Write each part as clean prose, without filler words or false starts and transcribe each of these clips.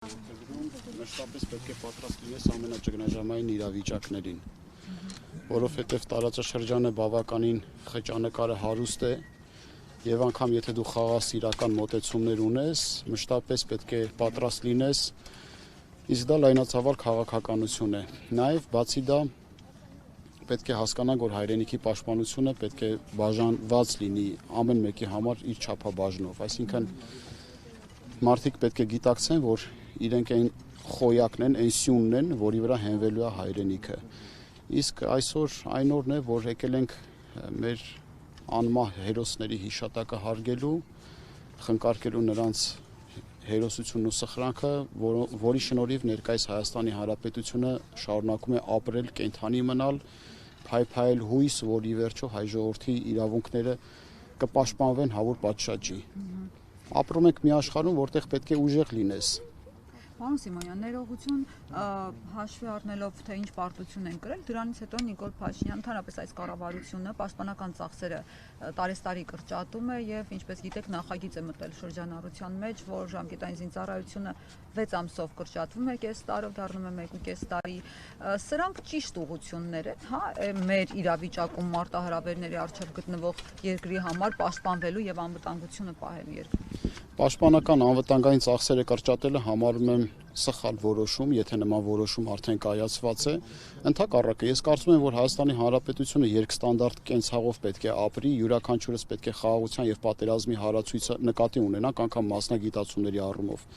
Մշտապես պետք է պատրաստ լինես ամենաճգնաժամային իրավիճակներին, որովհետև տարածաշրջանը բավականին խճանկարը հարուստ է եւ անգամ եթե դու խաղաղասիրական մոտեցումներ ունես, մշտապես պետք է պատրաստ լինես, իսկ դա լայնածավալ քաղաքականություն է։ Նաեւ բացի դա պետք է հասկանանք, որ հայրենիքի պաշտպանությունը պետք է բաժանված լինի ամեն մեկի համար իր չափաբաժնով, այսինքն մարդիկ պետք է գիտակցեն, որ իրենք այն խոյակն են, այն սյունն են, որի վրա հենվելու է հայրենիքը։ Իսկ այսօր այն օրն է, որ եկել ենք մեր անմահ հերոսների հիշատակը հարգելու, խնկարկելու նրանց հերոսությունն ու սխրանքը, որի շնորհիվ ներկայիս Հայաստանի Հանրապետությունը շարունակում է ապրել, կենդանի մնալ, փայփայել հույս, որ ի վերջո հայ ժողովրդի իրավունքները կպաշտպանվեն հավուր պատշաճի։ Ապրում ենք մի աշխարհում, որտեղ պետք է ուժեղ լինես։ Պարոն Սիմոնյան, ներողություն հաշվի առնելով, թե ինչ պարտություն են կրել, դրանից հետո Նիկոլ Փաշինյանը ընդհանրապես այս կառավարությունը պաշտպանական ծախսերը տարեստարի կրճատում է եւ ինչպես գիտեք նախագիծ է մտել շրջանառության մեջ, որ ժամկետային զինծառայությունը 6 ամսով կրճատվում է կես տարով, դառնում է 1.5 տարի։ Սրանք ճիշտ ուղղություններ են, հա, մեր իրավիճակում մարտահրավերների առջև գտնվող երկրի համար պաշտպանվելու եւ անվտանգությունը պահելու երկրում։ Պաշտպանական անվտանգային ծախսերը կրճատելը համարում եմ սխալ որոշում, եթե նման որոշում արդեն կայացված է։ Ընդհակառակը, ես կարծում եմ, որ Հայաստանի Հանրապետությունը երկստանդարտ կենցաղով պետք է ապրի, յուրաքանչյուրս պետք է խաղաղության եւ պատերազմի հարացույցը նկատի ունենանք, անգամ մասնագիտացումների առումով։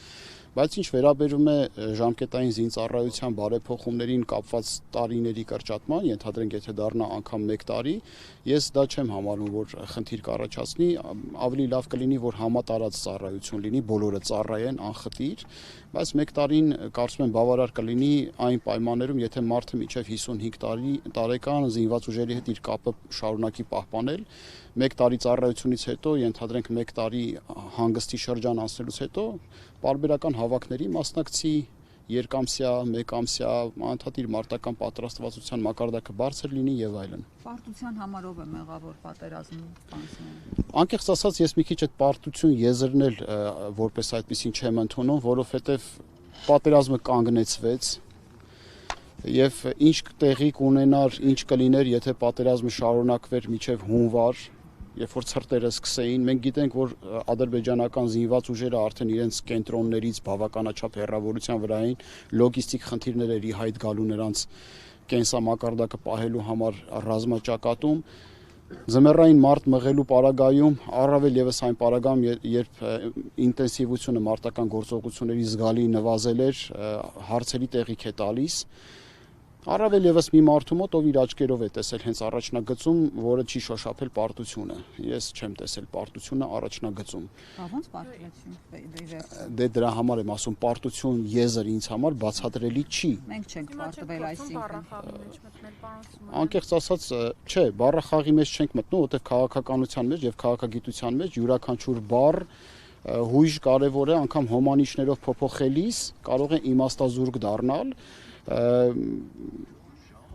Բայց ինչ վերաբերում է ժամկետային զինծառայության բարեփոխումներին կապված տարիների կրճատման, ենթադրենք եթե դառնա անգամ 1 տարի, ես դա չեմ համարում, որ խնդիր կառաջացնի, ավելի լավ կլինի, որ համատարած ծառայություն լինի, բոլորը ծառայեն անխտիր, բայց 1 տարին կարծում եմ բավարար կլինի այն պայմաններում, եթե մարդը մինչև 55 տարեկան զինված ուժերի հետ իր կապը շարունակի պահպանել, 1 տարի ծառայությունից հետո, ենթադրենք 1 տարի հանգստի շրջան անցնելուց հետո պարբերական հավաքների մասնակցի, երկամսյա, մեկամսյա, անընդհատ իր մարտական պատրաստվածության մակարդակը բարձր լինի եւ այլն։ Պարտության համար ով է մեղավոր պատերազմում, պարոն Սիմոնյան։ Անկեղծ ասած, ես մի քիչ այդ պարտություն եզրն էլ որպես այդպեսին չեմ ընդունում, որովհետեւ պատերազմը կանգնեցվեց եւ ինչ տեղի կունենար, ինչ կլիներ, եթե պատերազմը շարունակվեր մինչեւ հունվար, երբ որ ցրտերը սկսեին, մենք գիտենք, որ ադրբեջանական զինված ուժերը արդեն իրենց կենտրոններից բավականաչափ հեռավորության վրա էին, լոգիստիկ խնդիրներ էր ի հայտ գալու նրանց կենսամակարդակը պահելու համար ռազմաճակատում, ձմեռային մարտ մղելու պարագայում, առավել եւս այն պարագայում, երբ ինտենսիվությունը մարտական գործողությունների զգալի նվազել էր, հարցերի տեղիք է տալիս, առավել եւս մի մարդու մոտ, ով իր աչքերով է տեսել հենց առաջնագծում, որը չի շոշափել պարտությունը։ Ես չեմ տեսել պարտությունը առաջնագծում։ Ո՞նց պարտություն։ Դե դրա համար եմ ասում, պարտություն եզր ինձ համար բացատրելի չի։ Մենք չենք պարտվել, այսինքն։ Անկեղծ ասած, չէ, բառախաղի մեջ չենք մտնում, որտեղ քաղաքականության մեջ եւ քաղաքագիտության մեջ յուրաքանչյուր բառ հույժ կարևոր է, անգամ հոմանիշներով փոփոխելիս կարող է իմաստազուրկ դառնալ։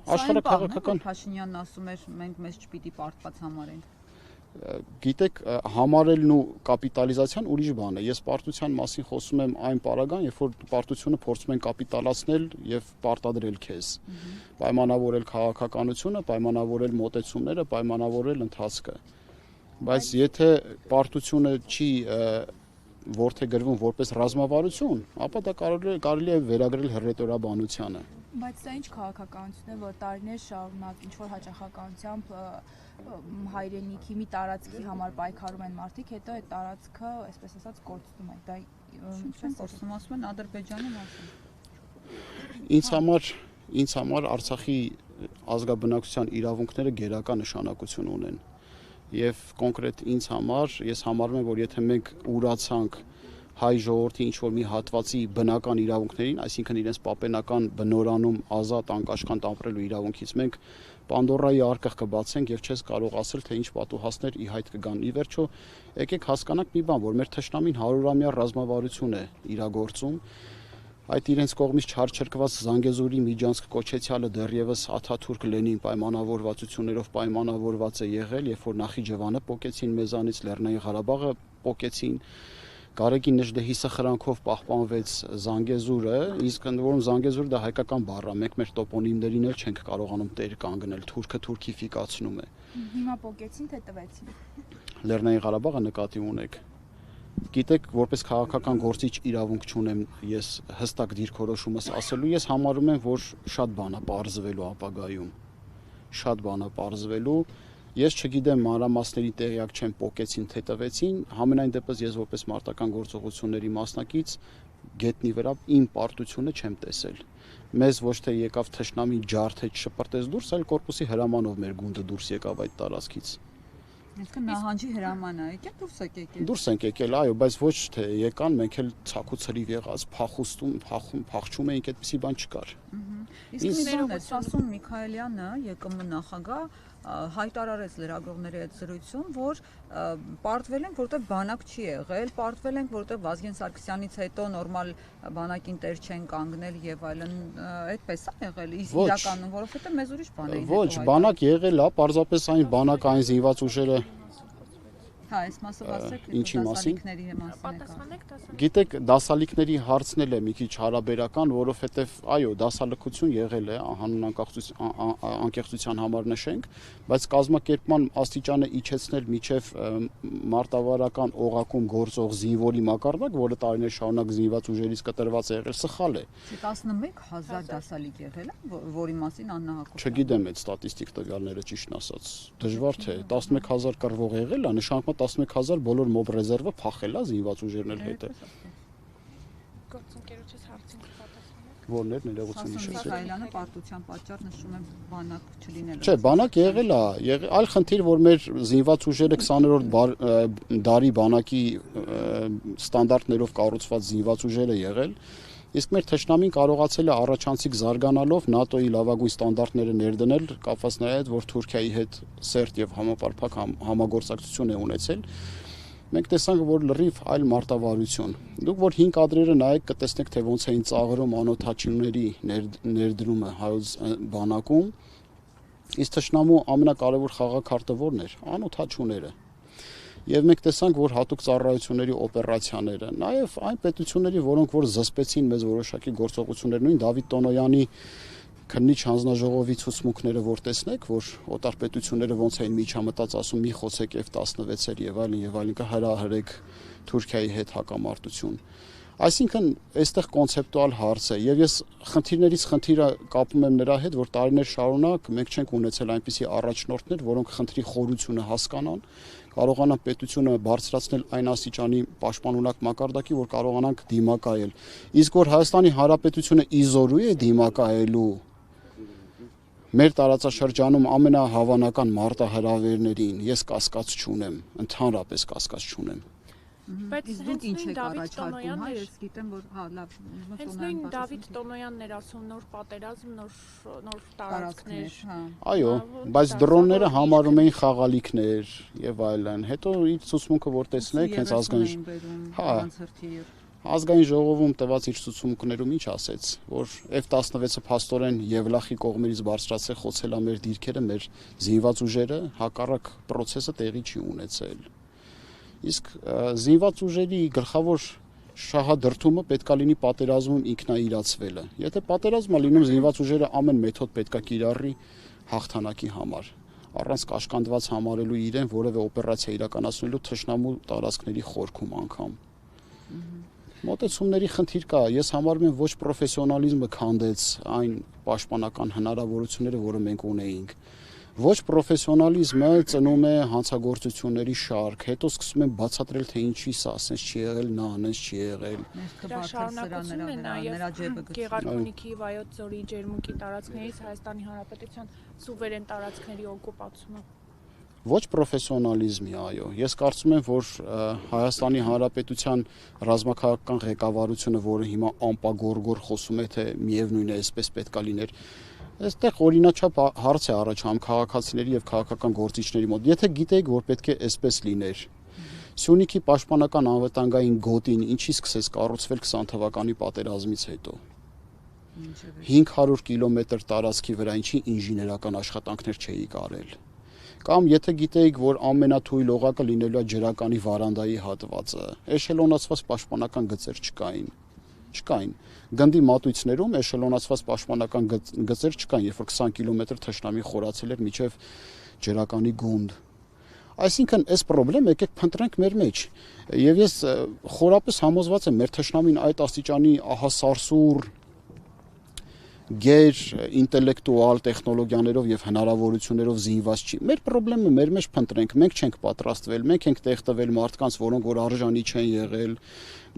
Աշխարհաքաղաքական Փաշինյանն ասում էր, մենք մեզ չպիտի պարտված համարենք։ Գիտեք, համարելն ու կապիտալիզացիան ուրիշ բան է։ Ես պարտության մասին խոսում եմ այն պարագան, երբ որ պարտությունը փորձում են կապիտալացնել եւ պարտադրել քեզ։ Պայմանավորել քաղաքականությունը, պայմանավորել մոտեցումները, պայմանավորել ընթացքը։ Բայց եթե պարտությունը չի որդեգրվում որպես ռազմավարություն, ապա դա կարելի է վերագրել հռետորաբանությանը։ Բայց սա ինչ քաղաքականություն է, որ տարիներ շարունակ ինչ որ հաճախականությամբ հայրենիքի մի տարածքի համար պայքարում են մարդիկ, հետո այդ տարածքը, այսպես ասած, կորցնում է։ Դա ինչպես ասում, ասում են Ադրբեջանում ասում։ Ինձ համար Արցախի ազգաբնակչության իրավունքները գերակա նշանակություն ունեն։ Եվ կոնկրետ ինձ համար, ես համարում եմ, որ եթե մենք ուրացանք հայ ժողովրդի ինչ-որ մի հատվածի բնական իրավունքներին, այսինքն իրենց պապենական բնորանում ազատ անկաշկանդ ապրելու իրավունքից, մենք Պանդորայի արկղ կբացենք եւ չես կարող ասել, թե ինչ պատուհասներ ի հայտ կգան։ Ի վերջո, եկեք հասկանանք մի բան, որ մեր թշնամին 100-ամյա ռազմավարություն է իրագործում։ Այդ իրենց կողմից չարչրկված Զանգեզուրի Միջանցք կոչեցյալը դեռևս Աթաթուրք Լենին պայմանավորվածություններով պայմանավորված է եղել, երբ որ Նախիջևանը պոկեցին մեզանից, Լեռնային Ղարաբաղը պոկեցին, Գարեգին Նժդեհի սխրանքով պահպանվեց Զանգեզուրը, իսկ ընդ որում Զանգեզուրը դա հայկական բառ է, մենք մեր տոպոնիմներին էլ չենք կարողանում տեր կանգնել, թուրքը թուրքիֆիկացնում է։ Հիմա փոկեցին թե տվեցին։ Լեռնային Ղարաբաղը նկատի ունեք։ Գիտեք, որպես քաղաքական գործիչ իրավունք չունեմ ես հստակ դիրքորոշումս ասելու, ես համարում եմ, որ շատ բան է պարզվելու ապագայում։ Շատ բան է պարզվելու։ Ես չգիտեմ մանրամասների տեղյակ չեմ փոկեցին թե տվեցին, համենայն դեպս ես որպես մարտական գործողությունների մասնակից գետնի վրա իմ պարտությունը չեմ տեսել։ Մեզ ոչ թե եկավ թշնամի ջարդեց շպրտեց դուրս, այլ կորպուսի հրամանով մեր գունդը դուրս եկավ այդ տարածքից։ Իսկ նահանջի հրաման է եկել դուրս եք եկել։ Դուրս ենք եկել, այո, բայց ոչ թե եկան, մենք էլ ցակու ցրիվ եղած, փախչում էինք, այդպեսի բան չկար։ Իսկ մի բան է, Սասուն Միքայելյանը, ԵԿՄ նախագահ, հայտարարեց լրագրողների հետ զրույցում, որ պարտվել ենք, որտեղ բանակ չի եղել, պարտվել ենք, որտեղ Վազգեն Սարգսյանից հետո նորմալ բանակին տեր չեն կանգնել եւ այլն, այդպես է եղել, իսկ իրականում, որովհետեւ մեզ ուրիշ բան էին։ Ոչ, բանակ եղել է, պարզապես այն բանակ այն զինված ուժերը Հա, այս մասով ասեք, ինչի մասին։ Պատասխանեք դասալիքների։ Գիտեք, դասալիքների հարցն էլ է մի քիչ հարաբերական, որովհետև այո, դասալքություն եղել է, հանուն անկեղծության համար նշենք, բայց կազմակերպման աստիճանը իջեցնել միջև մարտավարական օղակում գործող զինվորի մակարդակ, որը տարիներ շարունակ զինված ուժերից կտրված է եղել, սխալ է։ 11000 դասալիկ եղել է, որի մասին Աննա Հակոբյանը։ Չգիտեմ այդ ստատիստիկ տվյալները ճիշտն ասած։ Դժվար թե 11000 կռվող եղել է, նշանակում 11000 բոլոր մոբ ռեզերվը փախել է զինված ուժերն էլ հետը։ Գործընկերոջս հարցին կպատասխանեք։ Որներ ներողություն Սասուն հիշեցեք։ Միքայելյանը պարտության պատճառ նշում է բանակ չլինելու։ Չէ, բանակ եղել է, այլ խնդիր, որ մեր զինված ուժերը 20-րդ դարի բանակի ստանդարտներով կառուցված զինված ուժեր է եղել, իսկ մեր թշնամին կարողացել է առաջանցիկ զարգանալով ՆԱՏՕ-ի լավագույն ստանդարտները ներդնել, կապված նաև որ Թուրքիայի հետ սերտ եւ համապարփակ համագործակցություն է ունեցել։ Մենք տեսանք, որ լրիվ այլ մարտավարություն։ Դուք որ 5 կադրերը նայեք, կտեսնեք, թե ոնց էին ծաղրում անօթաչիների ներդրումը հայոց բանակում։ Իսկ թշնամու ամենակարևոր խաղաքարտը ո՞րն էր։ Անօթաչուները։ Եվ մենք տեսանք, որ հատուկ ծառայությունների օպերացիաները, նաև այն պետությունների, որոնք որ զսպեցին մեզ որոշակի գործողություններ, նույն Դավիթ Տոնոյանի քննիչ հանձնաժողովի ցուցմունքները որ տեսնեք, որ օտար պետությունները ոնց էին միջամտած ասում մի խոսեք F-16-եր եւ այլն կհրահրեք Թուրքիայի հետ հակամարտություն։ Այսինքն, այստեղ կոնցեպտուալ հարց է եւ ես խնդիրներից խնդիրը կապում եմ նրա հետ, որ տարիներ շարունակ մենք չենք ունեցել այնպիսի առաջնորդներ, որոնք խնդրի խորությունը հասկանան, կարողանան պետությունը բարձրացնել այն աստիճանի պաշտպանունակ մակարդակի, որ կարողանանք դիմակայել։ Իսկ որ Հայաստանի Հանրապետությունը իզորու է դիմակայելու մեր տարածաշրջանում ամենահավանական մարտահրավերներին, ես կասկած չունեմ, ընդհանրապես կասկած չունեմ։ Բայց դուք ինչ եք Դավիթ առաջարկում, հա, ես գիտեմ, որ հա, լավ, հենց նույն Դավիթ Տոնոյանն էր ասում նոր պատերազմ, նոր տարածքներ։ հա։ Այո, բայց դրոնները համարում էին խաղալիքներ եւ այլն։ Հետո իր ցուցմունքը որ տեսնեք, հենց ազգային ժողովում տված իր ցուցմունքներում ինչ ասեց, որ F-16-ը փաստորեն Եվլախի կողմերից բարձրացել խոցել է մեր դիրքերը, մեր զինված ուժերը, հակառակ process-ը տեղի չի ունեցել։ Իսկ զինված ուժերի գլխավոր շահադրթումը պետքա լինի պատերազմում ինքնաիրացվելը։ Եթե պատերազմը լինում զինված ուժերը ամեն մեթոդ պետքա կիրառի հաղթանակի համար, առանց կաշկանդված համարելու իրեն որևէ օպերացիա իրականացնելու թշնամու տարածքների խորքում անգամ։ Մոտեցումների խնդիր կա, ես համարում եմ ոչ պրոֆեսիոնալիզմը քանդեց այն պաշտպանական հնարավորությունները, որը մենք ունեինք։ Ոչ պրոֆեսիոնալիզմը ծնում է հանցագործությունների շարք, հետո սկսում են բացատրել, թե ինչի սա, ասես չի եղել նա, անես չի եղել։ Դրա շարունակությունն է նաև Գեղարքունիքի Վայոց ձորի ջերմուկի տարածքներից Հայաստանի Հանրապետության սուվերեն տարածքների օկուպացումը։ Ոչ պրոֆեսիոնալիզմի, այո։ Ես կարծում եմ, որ Հայաստանի Հանրապետության ռազմաքաղաքական ղեկավարությունը, որը հիմա ամպագորգոր խոսում է, թե միևնույն է, այսպես պետքա լիներ, այստեղ օրինաչափ հարց է առաջանում քաղաքացիների եւ քաղաքական գործիչների մոտ։ Եթե գիտեիք, որ պետք է այսպես լիներ, Սյունիքի պաշտպանական անվտանգային գոտին ինչի սկսեց կառուցվել 20 թվականի պատերազմից հետո։ 500 կիլոմետր տարածքի վրա ինչի ինժեներական աշխատանքներ չէի կարել։ Կամ եթե գիտեիք, որ ամենաթույլ օղակը լինելու է ջրականի վարանդայի հատվածը, էշելոնացված պաշտպանական գծեր չկային։ Գնդի մատույցներում էշելոնացված պաշտպանական գծեր չկային, երբ որ 20 կիլոմետր թշնամի խորացել էր մինչև ջրականի գունդ։ Այսինքն, այս խնդրեմ եկեք փնտրենք մեր մեջ։ Եվ ես խորապես համոզված եմ, մեր թշնամին այդ աստիճանի ահասարսուռ գեր ինտելեկտուալ տեխնոլոգիաներով եւ հնարավորություններով զինված չի։ Մեր խնդրեմը մեր մեջ փնտրենք, մենք չենք պատրաստվել, մենք ենք տեղ տվել մարդկանց, որոնք որ արժանի չեն եղել,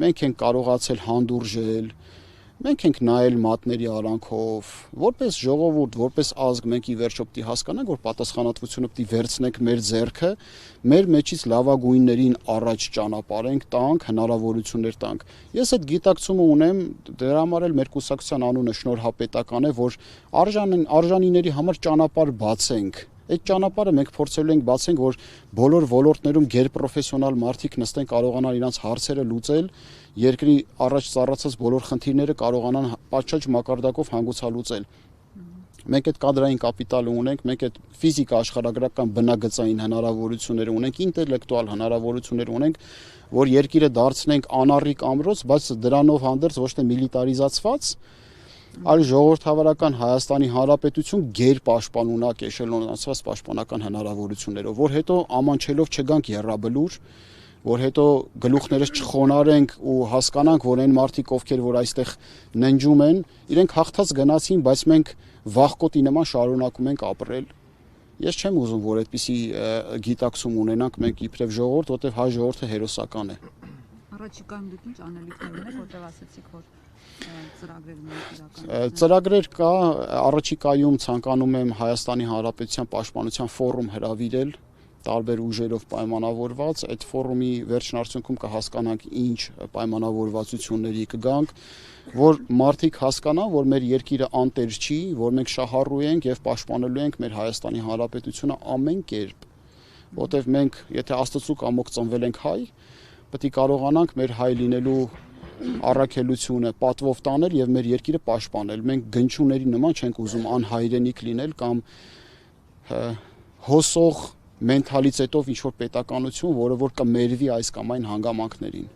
մենք ենք կարողացել հանդուրժել, մենք ենք նայել մատների արանքով, որպես ժողովուրդ, որպես ազգ մենք ի վերջո պիտի հասկանանք, որ պատասխանատվությունը պիտի վերցնենք մեր ձեռքը, մեր մեջից լավագույններին առաջ ճանապարհենք, տանք, հնարավորություններ տանք։ Ես այդ գիտակցումը ունեմ, դրա համար էլ մեր կուսակցության անունը շնորհապետական է, որ արժանիների համար ճանապարհ բացենք։ Այդ ճանապարհը մենք փորձելու ենք բացենք, որ բոլոր ոլորտներում գերպրոֆեսիոնալ մարդիկ նստեն, կարողանան իրենց հարցերը լուծել, երկրի առաջ ծառացած բոլոր խնդիրները կարողանան պատշաճ մակարդակով հանգուցալուծել։ Մենք այդ կադրային կապիտալը ունենք, մենք այդ ֆիզիկա աշխարհագրական բնագծային հնարավորությունները ունենք, ինտելեկտուալ հնարավորություններ ունենք, որ երկիրը դարձնենք անառիկ ամրոց, բայց դրանով հանդերձ ոչ թե միլիտարիզացված, այլ ժողովրդավարական Հայաստանի Հանրապետություն գերպաշտպանունակ էշելոնացված պաշտպանական հնարավորություններով, որ հետո ամանչելով չգանք եռաբլուր, որ հետո գլուխներս չխոնարենք ու հասկանանք, որ այն մարդիկ, ովքեր որ այստեղ ննջում են, իրենք հաղթած գնացին, բայց մենք վախկոտի նման շարունակում ենք ապրել։ Ես չեմ ուզում, որ այդպիսի գիտակցում ունենանք մենք իբրև ժողովուրդ, որտեղ հայ ժողովուրդը հերոսական է։ Առաջիկայում դուք ինչ անելիքներ ունեք, որտեղ ասացիք, որ ծրագրեր կա, առաջիկայում ցանկանում եմ Հայաստանի Հանրապետության պաշտպանության ֆորում հրավիրել, տարբեր ուժերով պայմանավորված, այդ ֆորումի վերջնարդյունքում կհասկանանք ինչ պայմանավորվածությունների կգանք, որ մարդիկ հասկանան, որ մեր երկիրը անտեր չի, որ մենք շահառու ենք եւ պաշտպանելու ենք մեր Հայաստանի Հանրապետությունը ամեն կերպ, որտեղ մենք, եթե Աստծո կամոք ծնվել ենք հայ, պետք է կարողանանք մեր հայ լինելու առաքելությունը պատվով տանել եւ մեր երկիրը պաշտպանել։ Մենք գնչուների նման չենք ուզում անհայրենիք լինել կամ հոսող մենթալիտետով ինչ որ պետականություն, որը որ կմերվի այս կամ այն հանգամանքներին։